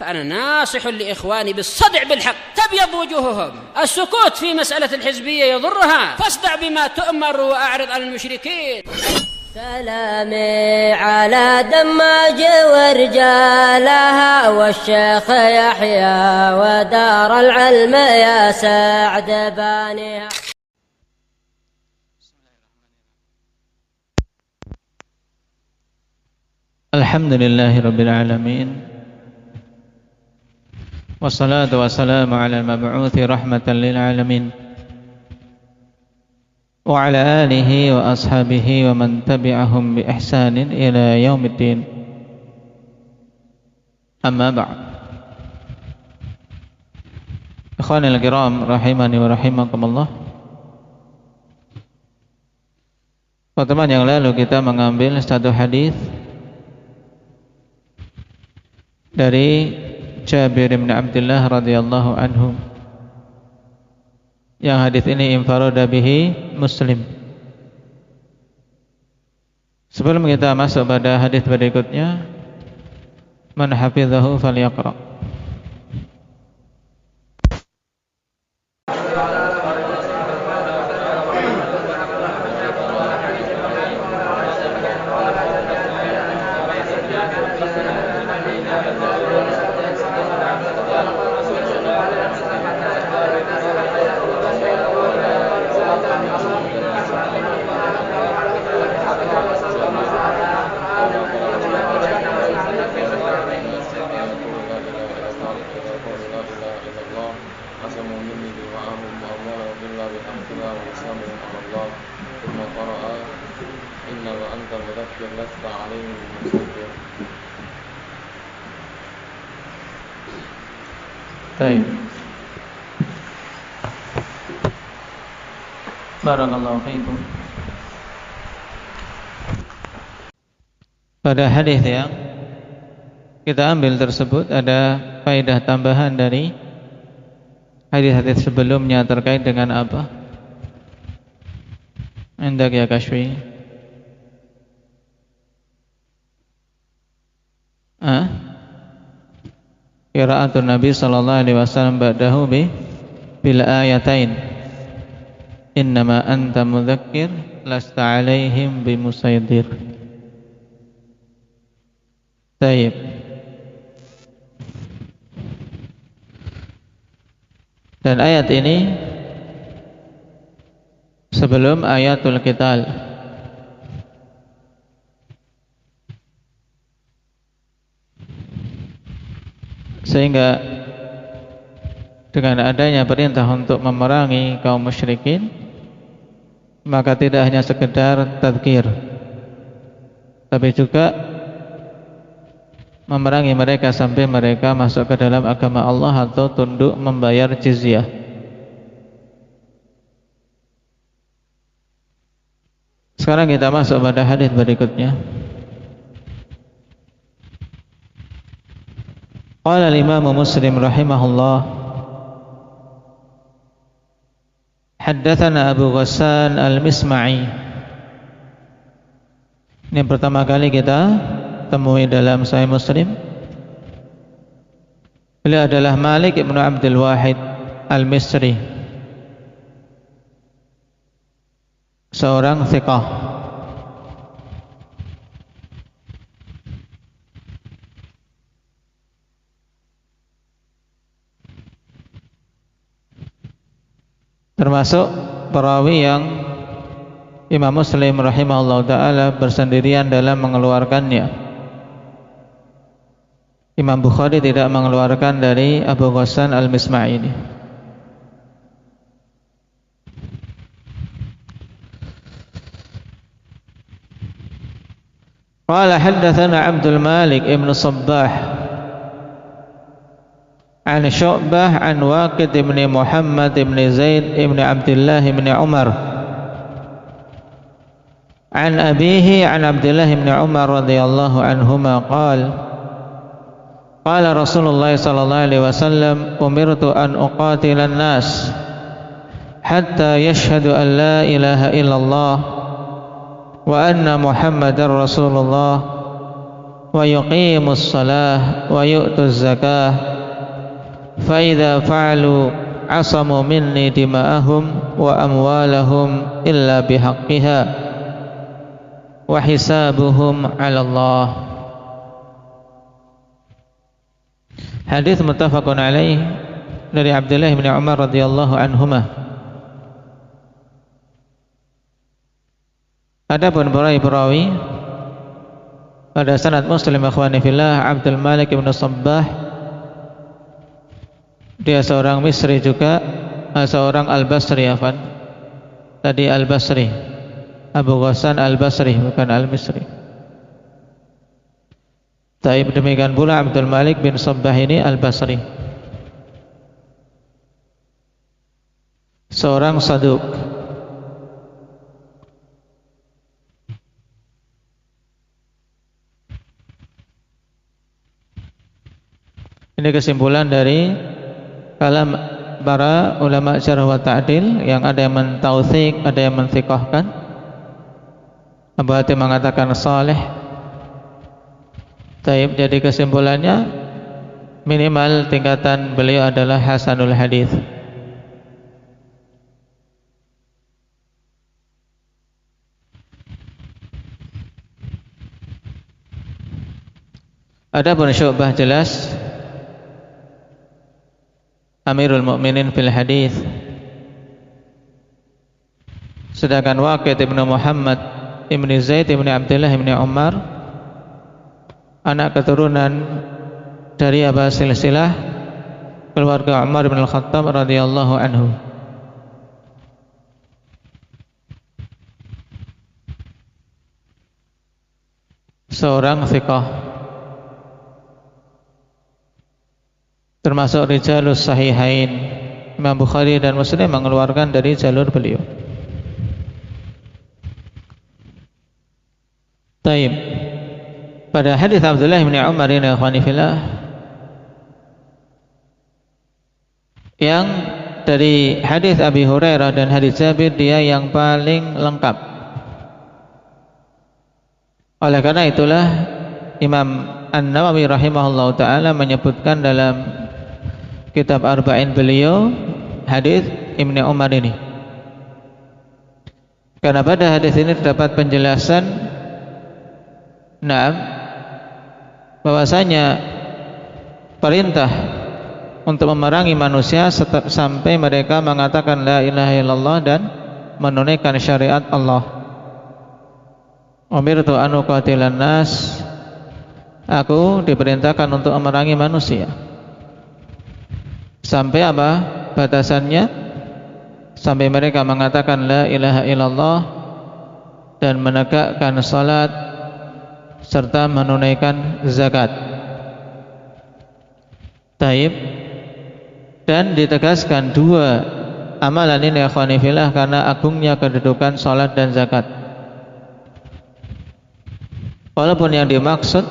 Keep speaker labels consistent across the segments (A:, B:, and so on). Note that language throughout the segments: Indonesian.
A: فأنا ناصح لإخواني بالصدع بالحق تبيض وجوههم. السكوت في مسألة الحزبية يضرها، فاصدع بما تؤمر وأعرض عن المشركين.
B: سلامي على دماج ورجالها والشيخ يحيى ودار العلم يا سعد بانيها.
C: الحمد لله رب العالمين والصلاة والسلام على المبعوث رحمة للعالمين وعلى آله وأصحابه ومن تبعهم بإحسان إلى يوم الدين. أما بعد. إخواني الكرام rahimani wa rahimakumullah. Pertemuan yang lalu kita mengambil satu hadis dari Jabir bin Abdullah radhiyallahu anhu, yang hadis ini infarada bihi Muslim. Sebelum kita masuk pada hadis berikutnya, man hafizahu falyaqra. Baik. Barakallahu fiikum. Pada hadis yang kita ambil tersebut ada faedah tambahan dari hadis-hadis sebelumnya terkait dengan apa? Indak ya Kashfi? Qira'atun Nabi sallallahu alaihi wasallam ba'dahu bil ayatain. Innama anta mudzakkir lasta 'alaihim bimusaydir. Baik. Dan ayat ini sebelum ayatul qital. Sehingga dengan adanya perintah untuk memerangi kaum musyrikin, maka tidak hanya sekedar tadzkir, tapi juga memerangi mereka sampai mereka masuk ke dalam agama Allah atau tunduk membayar jizyah. Sekarang kita masuk pada hadis berikutnya. Qala al-Imam Muslim rahimahullah, haddatsana Abu Ghassan al-Misma'i. Ini pertama kali kita temui dalam Sahih Muslim. Beliau adalah Malik ibn Abdul Wahid al-Misri, seorang thiqah. Termasuk perawi yang Imam Muslim rahimahullah ta'ala bersendirian dalam mengeluarkannya. Imam Bukhari tidak mengeluarkan dari Abu Ghassan al-Misma'i ini. Qala haddatsana Abdul Malik ibn Sabbah an Syu'bah an Waqid ibn Muhammad ibn Zaid ibn Abdullah ibn Umar an abihi an Abdullah ibn Umar radhiyallahu anhuma qala Rasulullah sallallahu alaihi wasallam umirtu an uqatila an-nas hatta yashhadu an la ilaha illallah wa anna Muhammadar Rasulullah wa yuqimus shalah wa yu'tuz zakah fa idza fa'alu asamu minni dima'ahum wa amwalahum illa bihaqqiha wa hisabuhum 'ala Allah. Hadis muttafaqun alaih dari Abdullah bin Umar radhiyallahu anhuma. Adapun perawi pada sanad Muslim akhwani fillah Abdul Malik bin Sabbah, dia seorang Misri juga, seorang Al-Basri afan. Tadi Al-Basri, Abu Ghassan Al-Basri bukan Al-Misri. Tapi demikian pula Abdul Malik bin Sabbah ini Al-Basri, seorang saduq. Ini kesimpulan dari kalam para ulama jarh wa ta'dil, yang ada yang mentautsik, ada yang mentsiqahkan. Abu Hatim mengatakan salih. Taib, jadi kesimpulannya minimal tingkatan beliau adalah hasanul hadis. Adapun Syu'bah jelas Amirul Mukminin fil hadis, sedangkan Waqid ibnu Muhammad ibnu Zaid ibnu Abdullah ibnu Umar, anak keturunan dari Aba Silsilah, keluarga Umar bin Al-Khattab radhiyallahu anhu. Seorang thiqah, termasuk rijalus sahihain. Imam Bukhari dan Muslim mengeluarkan dari jalur beliau. Taib. Pada hadis Abdullah bin Umar ini akhwani fillah, yang dari hadis Abi Hurairah dan hadis Jabir, dia yang paling lengkap. Oleh karena itulah Imam An-Nawawi rahimahullah ta'ala menyebutkan dalam kitab Arba'in beliau hadis Ibnu Umar ini, karena pada hadis ini terdapat penjelasan bahwasanya perintah untuk memerangi manusia sampai mereka mengatakan la ilaha illallah dan menunaikan syariat Allah. Umirtu an uqatilan nas, aku diperintahkan untuk memerangi manusia. Sampai apa batasannya? Sampai mereka mengatakan la ilaha illallah dan menegakkan salat serta menunaikan zakat. Taib. Dan ditegaskan dua amalan ini akhwani fillah karena agungnya kedudukan salat dan zakat. Walaupun yang dimaksud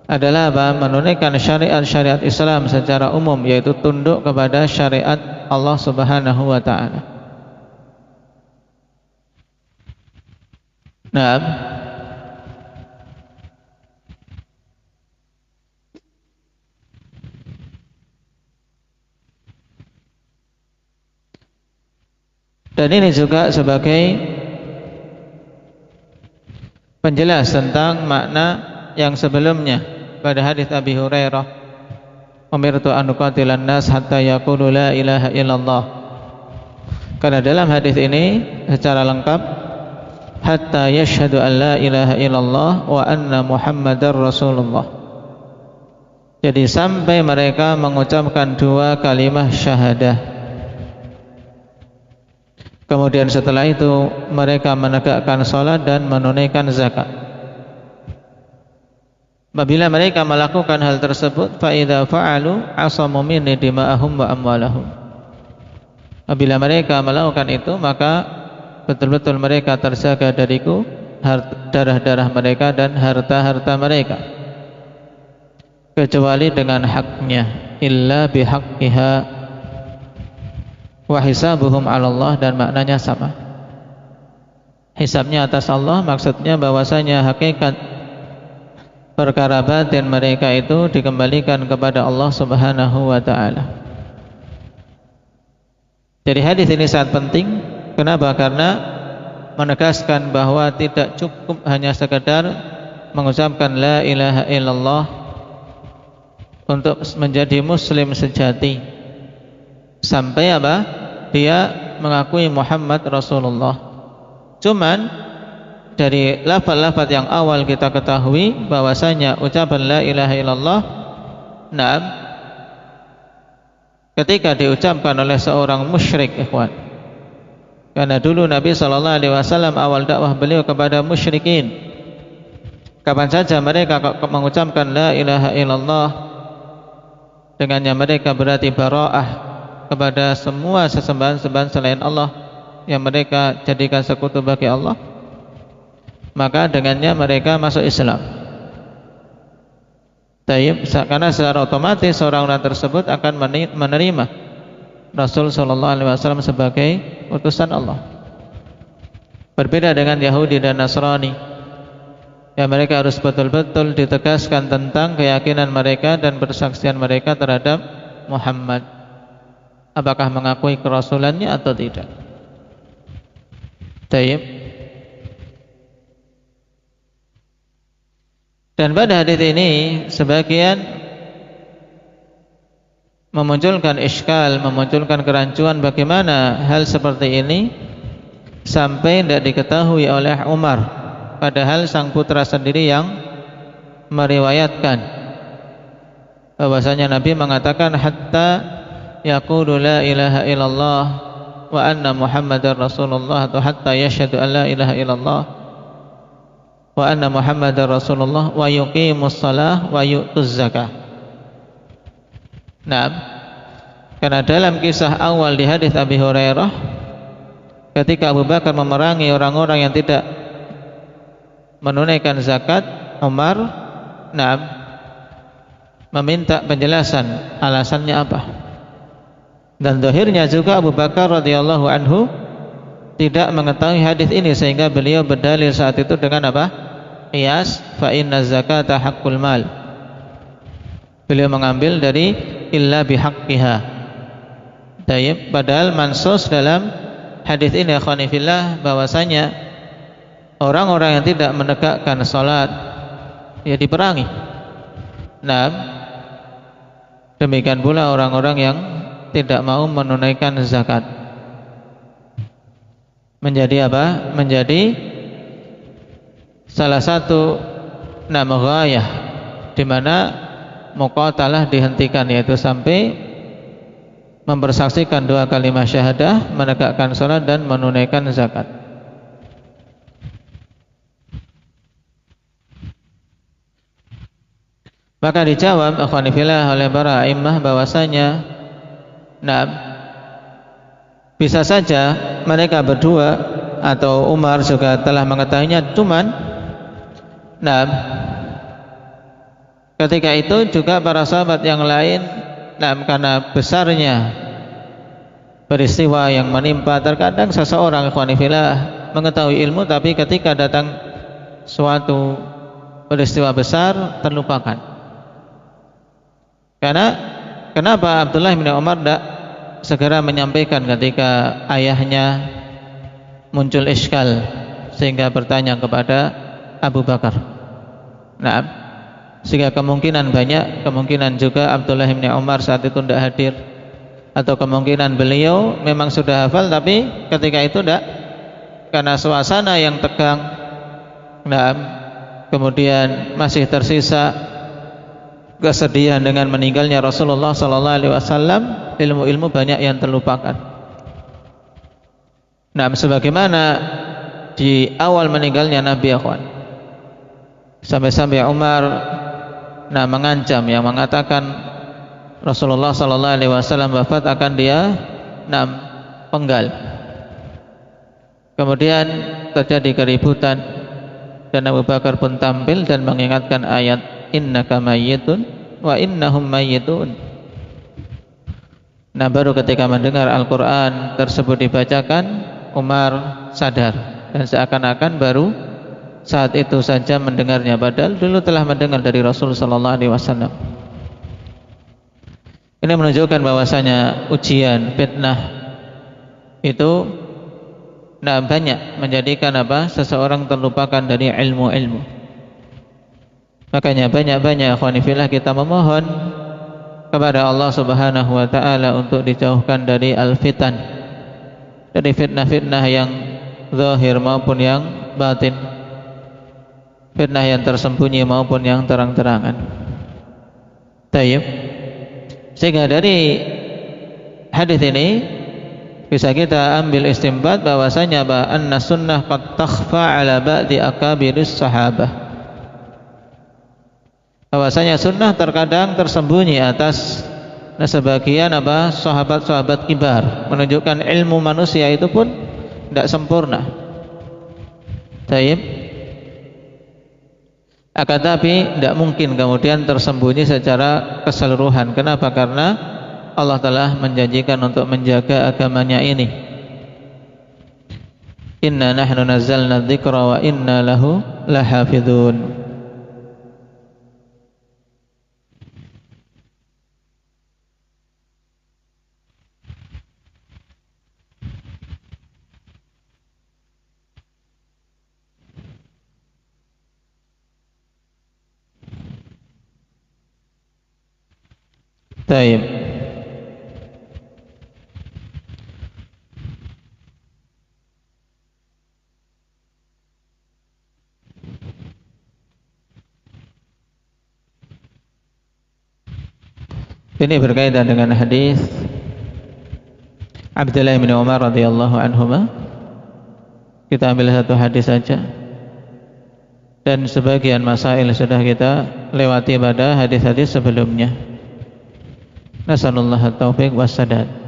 C: adalah apa? Menunaikan syariat-syariat Islam secara umum, yaitu tunduk kepada syariat Allah Subhanahu wa ta'ala. Nah, dan ini juga sebagai penjelas tentang makna yang sebelumnya pada hadis Abi Hurairah, umirtu an uqatilan nas hatta yaqulu la ilaha illallah. Karena dalam hadis ini secara lengkap hatta yashhadu an la ilaha illallah wa anna Muhammadar Rasulullah. Jadi sampai mereka mengucapkan dua kalimah syahadah. Kemudian setelah itu mereka menegakkan salat dan menunaikan zakat. Apabila mereka melakukan hal tersebut, fa idza fa'alu asamu minni dima'ahum wa amwalahum. Apabila mereka melakukan itu, maka betul-betul mereka terjaga dariku darah-darah mereka dan harta-harta mereka, kecuali dengan haknya, illa bihaqqiha wa hisabuhum 'ala Allah, dan maknanya sama. Hisabnya atas Allah, maksudnya bahwasanya hakikat perkara batin mereka itu dikembalikan kepada Allah Subhanahu wa taala. Jadi hadis ini sangat penting. Kenapa? Karena menegaskan bahwa tidak cukup hanya sekedar mengucapkan la ilaha illallah untuk menjadi muslim sejati. Sampai apa? Dia mengakui Muhammad Rasulullah. Cuman dari lafaz-lafaz yang awal kita ketahui bahwasanya ucapan la ilaha illallah ketika diucapkan oleh seorang musyrik, ikhwan. Karena dulu Nabi SAW awal dakwah beliau kepada musyrikin. Kapan saja mereka mengucapkan la ilaha illallah, dengannya mereka berarti bara'ah kepada semua sesembahan-sembahan selain Allah yang mereka jadikan sekutu bagi Allah, maka dengannya mereka masuk Islam. Karena secara otomatis orang-orang tersebut akan menerima Rasul sallallahu alaihi wasallam sebagai utusan Allah. Berbeda dengan Yahudi dan Nasrani, ya mereka harus betul-betul ditegaskan tentang keyakinan mereka dan persaksian mereka terhadap Muhammad, apakah mengakui kerasulannya atau tidak. Dan pada hadis ini sebagian memunculkan iskal, memunculkan kerancuan bagaimana hal seperti ini sampai tidak diketahui oleh Umar, padahal sang putra sendiri yang meriwayatkan bahwasanya Nabi mengatakan hatta yaqulu la ilaha illallah wa anna Muhammadar Rasulullah, atau hatta yashhadu an la ilaha illallah wa anna Muhammadar Rasulullah wa yuqimus shalah wa yu'tuz zakah. Karena dalam kisah awal di hadis Abi Hurairah, ketika Abu Bakar memerangi orang-orang yang tidak menunaikan zakat, Umar meminta penjelasan alasannya apa. Dan zahirnya juga Abu Bakar radhiyallahu anhu tidak mengetahui hadis ini, sehingga beliau berdalil saat itu dengan apa? Qiyas, fa inna zakata haqqul mal. Beliau mengambil dari illa bihaqqiha. Padahal mansus dalam hadis ini akhwani fillah bahwasanya orang-orang yang tidak menegakkan salat ya diperangi. Demikian pula orang-orang yang tidak mau menunaikan zakat. Menjadi apa? Menjadi salah satu ghayah di mana muqatalah dihentikan, yaitu sampai mempersaksikan dua kalimat syahadah, menegakkan salat dan menunaikan zakat. Maka dijawab akhwani fillah oleh para a'immah bahwasanya bisa saja mereka berdua atau Umar juga telah mengetahuinya, cuman ketika itu juga para sahabat yang lain karena besarnya peristiwa yang menimpa, terkadang seseorang ikhwani fillah mengetahui ilmu tapi ketika datang suatu peristiwa besar terlupakan. Karena kenapa Abdullah bin Umar tidak segera menyampaikan ketika ayahnya muncul iskal sehingga bertanya kepada Abu Bakar. Sehingga kemungkinan juga Abdullah bin Umar saat itu tidak hadir, atau kemungkinan beliau memang sudah hafal tapi ketika itu tidak, karena suasana yang tegang, kemudian masih tersisa kesedihan dengan meninggalnya Rasulullah SAW, ilmu-ilmu banyak yang terlupakan. Sebagaimana di awal meninggalnya Nabi akhwan, sampai-sampai Umar mengancam, yang mengatakan Rasulullah SAW wafat akan dia penggal. Kemudian terjadi keributan dan Abu Bakar pun tampil dan mengingatkan ayat innaka mayyitun wa innahum mayyitun. Baru ketika mendengar Al-Quran tersebut dibacakan, Umar sadar dan seakan-akan baru saat itu saja mendengarnya, padahal dulu telah mendengar dari Rasul sallallahu alaihi wasallam. Ini menunjukkan bahwasanya ujian, fitnah itu banyak menjadikan seseorang terlupakan dari ilmu-ilmu. Makanya banyak-banyak ikhwani fillah kita memohon kepada Allah Subhanahu wa taala untuk dijauhkan dari al-fitan, dari fitnah-fitnah yang zahir maupun yang batin, fitnah yang tersembunyi maupun yang terang-terangan. Tayyib. Sehingga dari hadis ini bisa kita ambil istinbat bahwasanya anna sunnah qad takhfa ala ba'di akabiris sahabah. Bahwasanya sunnah terkadang tersembunyi atas sebagian sahabat-sahabat kibar, menunjukkan ilmu manusia itu pun tidak sempurna. Tayyib. Akan tapi tidak mungkin kemudian tersembunyi secara keseluruhan. Kenapa? Karena Allah telah menjanjikan untuk menjaga agamanya ini. Inna nahnu nazzalna dzikra wa inna lahu lahafidhun. Taib. Ini berkaitan dengan hadis Abdullah bin Umar radhiyallahu anhuma. Kita ambil satu hadis saja, dan sebagian masail sudah kita lewati pada hadis-hadis sebelumnya. Nasallallahu at-taufiq was sadad.